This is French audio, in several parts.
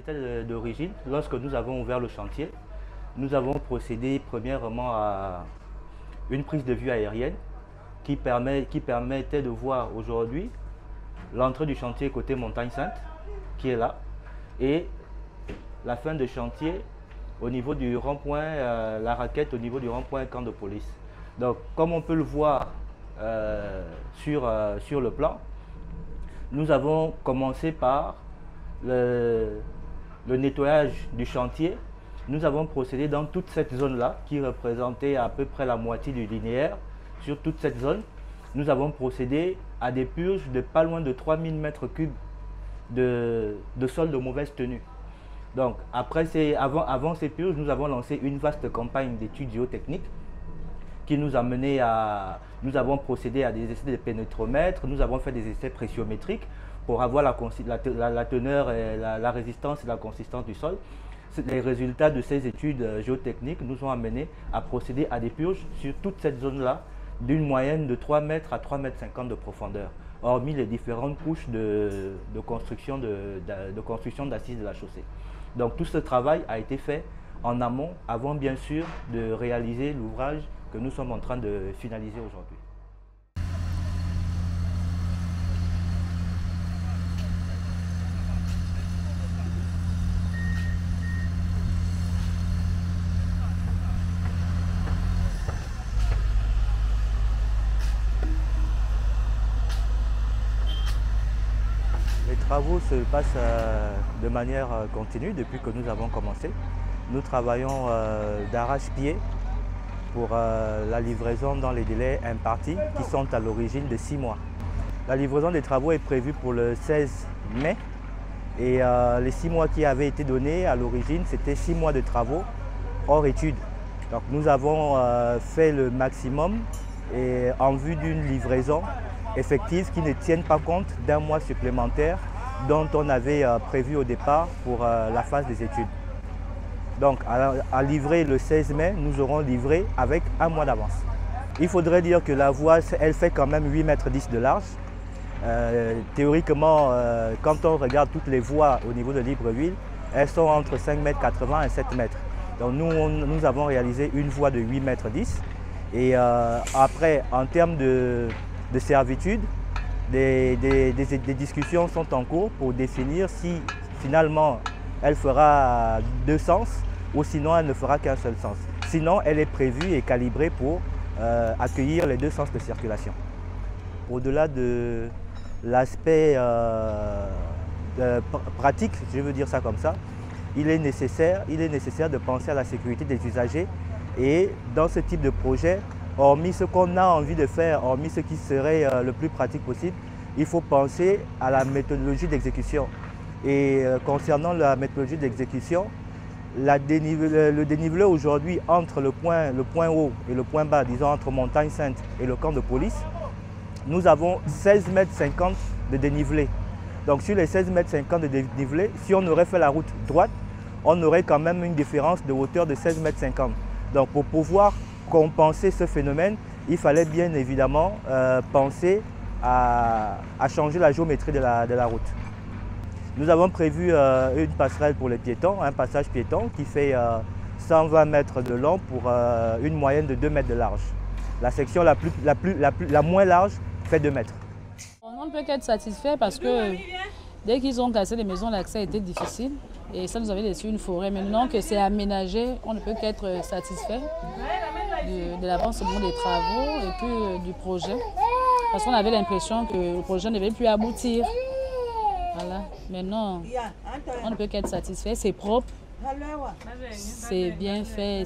l'état d'origine, lorsque nous avons ouvert le chantier, nous avons procédé premièrement à une prise de vue aérienne qui permettait de voir aujourd'hui l'entrée du chantier côté Montagne Sainte, qui est là, et la fin de chantier au niveau du rond-point, la raquette au niveau du rond-point camp de police. Donc, comme on peut le voir sur le plan, nous avons commencé par le nettoyage du chantier. Nous avons procédé dans toute cette zone-là, qui représentait à peu près la moitié du linéaire. Sur toute cette zone, nous avons procédé à des purges de pas loin de 3000 m3 de sol de mauvaise tenue. Donc, avant ces purges, nous avons lancé une vaste campagne d'études géotechniques qui nous a mené à... Nous avons procédé à des essais de pénétromètre, nous avons fait des essais pressiométriques pour avoir la teneur, et la résistance et la consistance du sol. Les résultats de ces études géotechniques nous ont amenés à procéder à des purges sur toute cette zone-là d'une moyenne de 3 m à 3,50 m de profondeur, hormis les différentes couches de construction d'assises de la chaussée. Donc tout ce travail a été fait en amont, avant bien sûr de réaliser l'ouvrage que nous sommes en train de finaliser aujourd'hui. Les travaux se passent de manière continue depuis que nous avons commencé. Nous travaillons d'arrache-pied pour la livraison dans les délais impartis qui sont à l'origine de 6 mois. La livraison des travaux est prévue pour le 16 mai et les 6 mois qui avaient été donnés à l'origine, c'était 6 mois de travaux hors études. Donc nous avons fait le maximum et en vue d'une livraison effective qui ne tienne pas compte d'un mois supplémentaire dont on avait prévu au départ pour la phase des études. Donc à livrer le 16 mai, nous aurons livré avec 1 mois d'avance. Il faudrait dire que la voie, elle fait quand même 8,10 m de large. Théoriquement, quand on regarde toutes les voies au niveau de Libreville, elles sont entre 5,80 m et 7 m. Donc nous avons réalisé une voie de 8,10 m. Et après, en termes de servitude, des discussions sont en cours pour définir si finalement elle fera 2 sens ou sinon elle ne fera qu'un seul sens. Sinon, elle est prévue et calibrée pour accueillir les 2 sens de circulation. Au-delà de l'aspect pratique, je veux dire ça comme ça, il est nécessaire de penser à la sécurité des usagers et dans ce type de projet, hormis ce qu'on a envie de faire, hormis ce qui serait le plus pratique possible, il faut penser à la méthodologie d'exécution. Et concernant la méthodologie d'exécution, le dénivelé aujourd'hui entre le point haut et le point bas, disons entre Montagne Sainte et le camp de police, nous avons 16,50 m de dénivelé. Donc sur les 16,50 m de dénivelé, si on aurait fait la route droite, on aurait quand même une différence de hauteur de 16,50 m. Donc pour pouvoir compenser ce phénomène, il fallait bien évidemment penser à changer la géométrie de la route. Nous avons prévu une passerelle pour les piétons, un passage piéton qui fait 120 mètres de long pour une moyenne de 2 mètres de large. La section la moins large fait 2 mètres. On ne peut qu'être satisfait parce que dès qu'ils ont cassé les maisons, l'accès a été difficile et ça nous avait laissé une forêt. Maintenant que c'est aménagé, on ne peut qu'être satisfait de l'avancement des travaux et puis du projet. Parce qu'on avait l'impression que le projet ne devait plus aboutir. Voilà. Maintenant, on ne peut qu'être satisfait. C'est propre, c'est bien fait,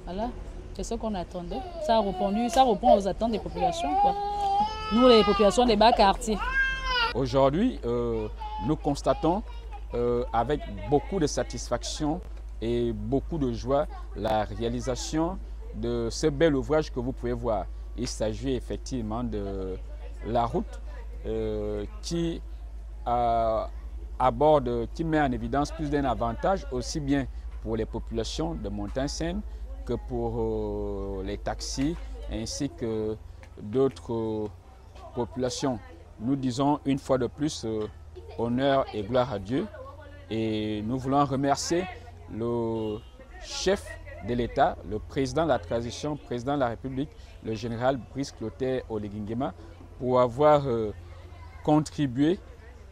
voilà. C'est ce qu'on attendait. Ça répond aux attentes des populations, quoi. Nous, les populations des bas quartiers. Aujourd'hui, nous constatons avec beaucoup de satisfaction et beaucoup de joie la réalisation de ce bel ouvrage que vous pouvez voir. Il s'agit effectivement de la route qui met en évidence plus d'un avantage, aussi bien pour les populations de Montagne-Sainte que pour les taxis ainsi que d'autres populations. Nous disons une fois de plus honneur et gloire à Dieu Et nous voulons remercier le chef de l'État, le président de la transition, président de la République, le général Brice Clotaire Oligui, pour avoir contribué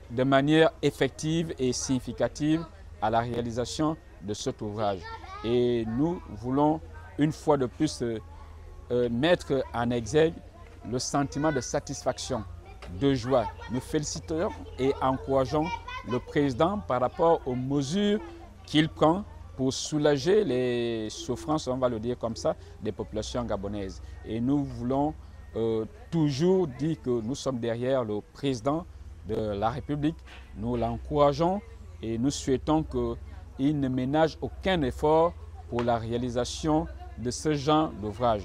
de manière effective et significative à la réalisation de cet ouvrage. Et nous voulons une fois de plus mettre en exergue le sentiment de satisfaction, de joie. Nous félicitons et encourageons le président par rapport aux mesures qu'il prend pour soulager les souffrances, on va le dire comme ça, des populations gabonaises. Et nous voulons toujours dire que nous sommes derrière le président de la République. Nous l'encourageons et nous souhaitons qu'il ne ménage aucun effort pour la réalisation de ce genre d'ouvrage.